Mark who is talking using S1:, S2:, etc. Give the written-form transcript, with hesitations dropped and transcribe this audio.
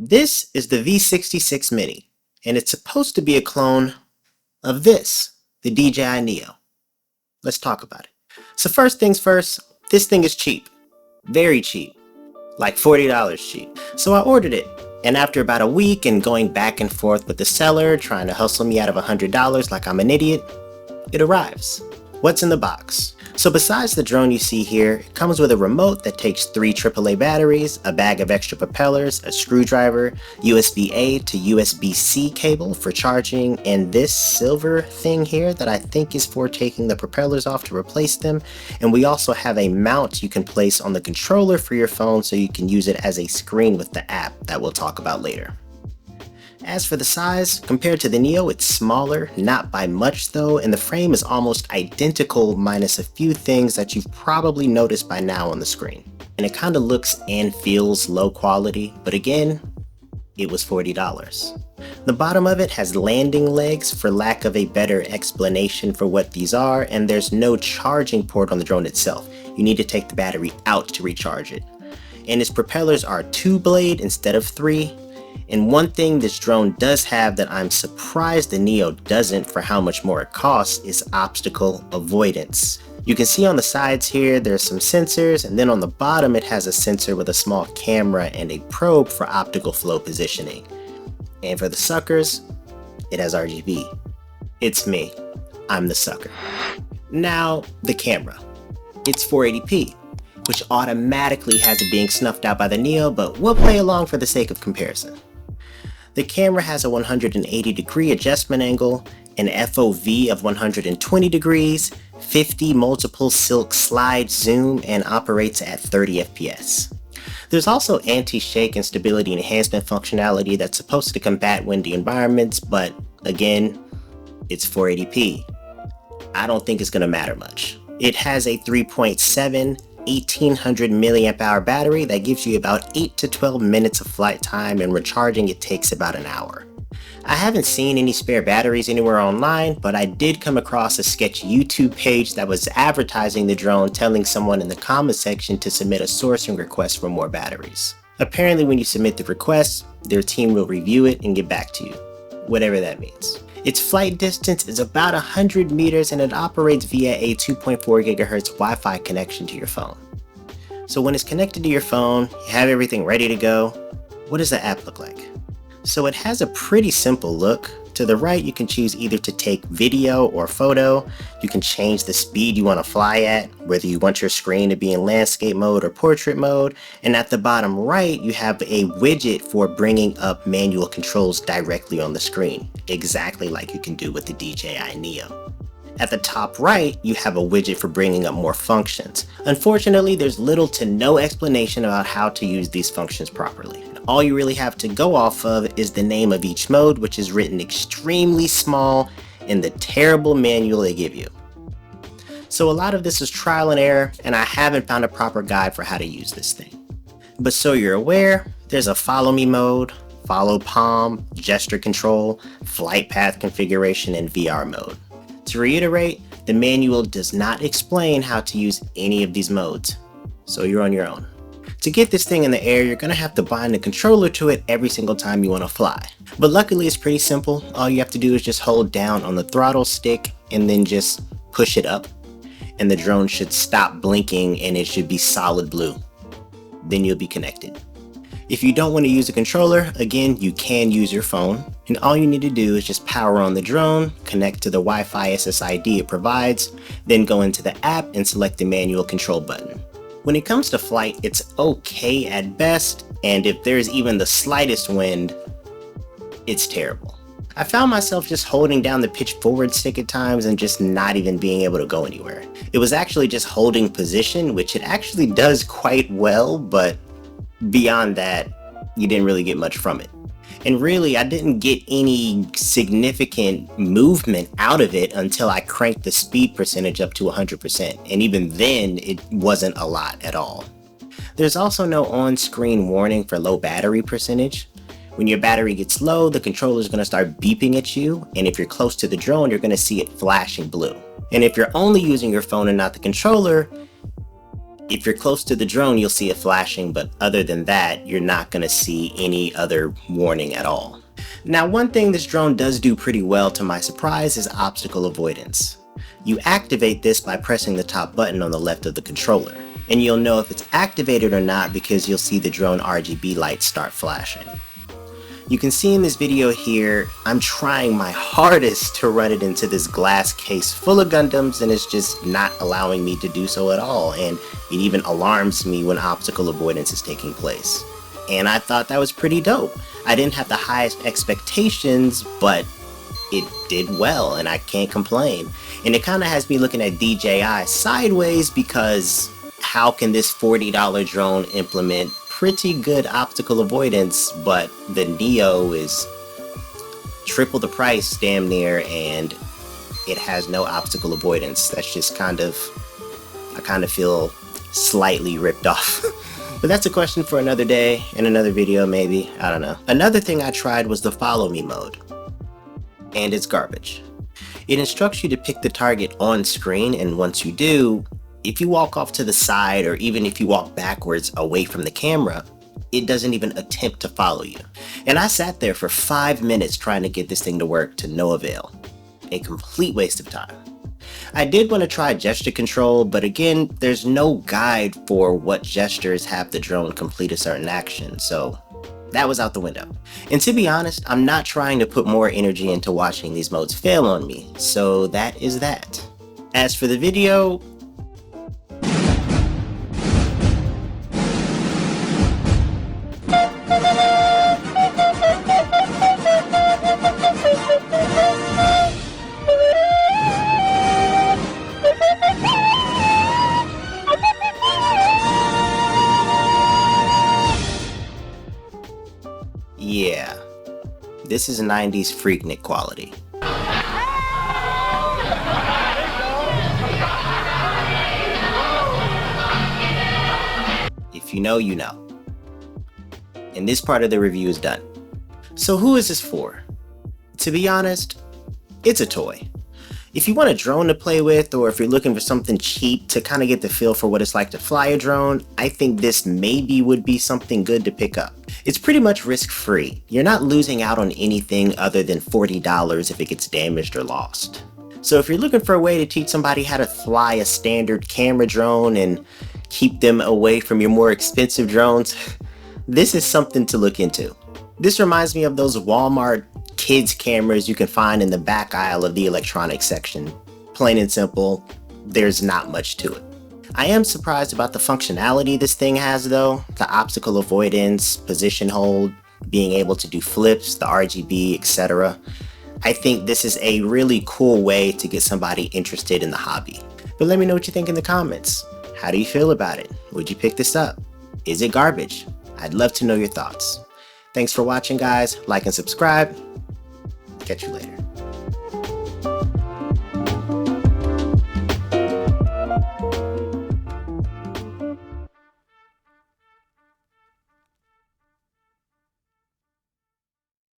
S1: This is the V66 Mini, and it's supposed to be a clone of this, the DJI Neo. Let's talk about it. So first things first, this thing is cheap. Very cheap. Like $40 cheap. So I ordered it, and after about a week and going back and forth with the seller, trying to hustle me out of $100 like I'm an idiot, it arrives. What's in the box? So besides the drone you see here, it comes with a remote that takes 3 AAA batteries, a bag of extra propellers, a screwdriver, USB-A to USB-C cable for charging, and this silver thing here that I think is for taking the propellers off to replace them. And we also have a mount you can place on the controller for your phone so you can use it as a screen with the app that we'll talk about later. As for the size, compared to the Neo, it's smaller, not by much though, and the frame is almost identical minus a few things that you've probably noticed by now on the screen. And it kind of looks and feels low quality, but again, it was $40. The bottom of it has landing legs for lack of a better explanation for what these are, and there's no charging port on the drone itself. You need to take the battery out to recharge it. And its propellers are 2-blade instead of 3. And one thing this drone does have that I'm surprised the Neo doesn't for how much more it costs is obstacle avoidance. You can see on the sides here there's some sensors, and then on the bottom it has a sensor with a small camera and a probe for optical flow positioning. And for the suckers, it has RGB. It's me. I'm the sucker. Now, the camera. It's 480p, which automatically has it being snuffed out by the Neo, but we'll play along for the sake of comparison. The camera has a 180-degree adjustment angle, an FOV of 120 degrees, 50 multiple silk slide zoom, and operates at 30 FPS. There's also anti-shake and stability enhancement functionality that's supposed to combat windy environments, but again, it's 480p. I don't think it's going to matter much. It has a 3.7 1800 milliamp hour battery that gives you about 8 to 12 minutes of flight time, and recharging it takes about an hour. I haven't seen any spare batteries anywhere online, but I did come across a sketchy YouTube page that was advertising the drone, telling someone in the comment section to submit a sourcing request for more batteries. Apparently when you submit the request, their team will review it and get back to you, whatever that means. Its flight distance is about 100 meters, and it operates via a 2.4 GHz Wi-Fi connection to your phone. So when it's connected to your phone, you have everything ready to go. What does the app look like? So it has a pretty simple look. To the right, you can choose either to take video or photo. You can change the speed you want to fly at, whether you want your screen to be in landscape mode or portrait mode. And at the bottom right, you have a widget for bringing up manual controls directly on the screen, exactly like you can do with the DJI Neo. At the top right, you have a widget for bringing up more functions. Unfortunately, there's little to no explanation about how to use these functions properly. All you really have to go off of is the name of each mode, which is written extremely small in the terrible manual they give you. So a lot of this is trial and error, and I haven't found a proper guide for how to use this thing. But so you're aware, there's a follow me mode, follow palm, gesture control, flight path configuration, and VR mode. To reiterate, the manual does not explain how to use any of these modes, so you're on your own. To get this thing in the air, you're going to have to bind the controller to it every single time you want to fly. But luckily it's pretty simple. All you have to do is just hold down on the throttle stick and then just push it up, and the drone should stop blinking and it should be solid blue. Then you'll be connected. If you don't want to use a controller, again, you can use your phone, and all you need to do is just power on the drone, connect to the Wi-Fi SSID it provides, then go into the app and select the manual control button. When it comes to flight, it's okay at best, and if there's even the slightest wind, it's terrible. I found myself just holding down the pitch forward stick at times and just not even being able to go anywhere. It was actually just holding position, which it actually does quite well, but beyond that, you didn't really get much from it. And really, I didn't get any significant movement out of it until I cranked the speed percentage up to 100%, and even then, it wasn't a lot at all. There's also no on-screen warning for low battery percentage. When your battery gets low, the controller is going to start beeping at you, and if you're close to the drone, you're going to see it flashing blue. And if you're only using your phone and not the controller, If you're close to the drone, you'll see it flashing, but other than that, you're not going to see any other warning at all. Now, one thing this drone does do pretty well to my surprise is obstacle avoidance. You activate this by pressing the top button on the left of the controller, and you'll know if it's activated or not because you'll see the drone RGB lights start flashing. You can see in this video here, I'm trying my hardest to run it into this glass case full of Gundams, and it's just not allowing me to do so at all, and it even alarms me when obstacle avoidance is taking place. And I thought that was pretty dope. I didn't have the highest expectations, but it did well, and I can't complain. And it kind of has me looking at DJI sideways, because how can this $40 drone implement pretty good obstacle avoidance, but the Neo is triple the price damn near, and it has no obstacle avoidance? That's just I kind of feel slightly ripped off. But that's a question for another day, in another video maybe, I don't know. Another thing I tried was the follow me mode, and it's garbage. It instructs you to pick the target on screen, and once you do, if you walk off to the side, or even if you walk backwards away from the camera, it doesn't even attempt to follow you. And I sat there for 5 minutes trying to get this thing to work, to no avail. A complete waste of time. I did want to try gesture control, but again, there's no guide for what gestures have the drone complete a certain action, so that was out the window. And to be honest, I'm not trying to put more energy into watching these modes fail on me, so that is that. As for the video, yeah, this is 90s Freaknik quality. If you know, you know. And this part of the review is done. So who is this for? To be honest, it's a toy. If you want a drone to play with, or if you're looking for something cheap to kind of get the feel for what it's like to fly a drone, I think this maybe would be something good to pick up. It's pretty much risk-free. You're not losing out on anything other than $40 if it gets damaged or lost. So if you're looking for a way to teach somebody how to fly a standard camera drone and keep them away from your more expensive drones, this is something to look into. This reminds me of those Walmart kids cameras you can find in the back aisle of the electronics section. Plain and simple, there's not much to it. I am surprised about the functionality this thing has though. The obstacle avoidance, position hold, being able to do flips, the RGB, etc. I think this is a really cool way to get somebody interested in the hobby. But let me know what you think in the comments. How do you feel about it? Would you pick this up? Is it garbage? I'd love to know your thoughts. Thanks for watching, guys. Like and subscribe. Catch you later.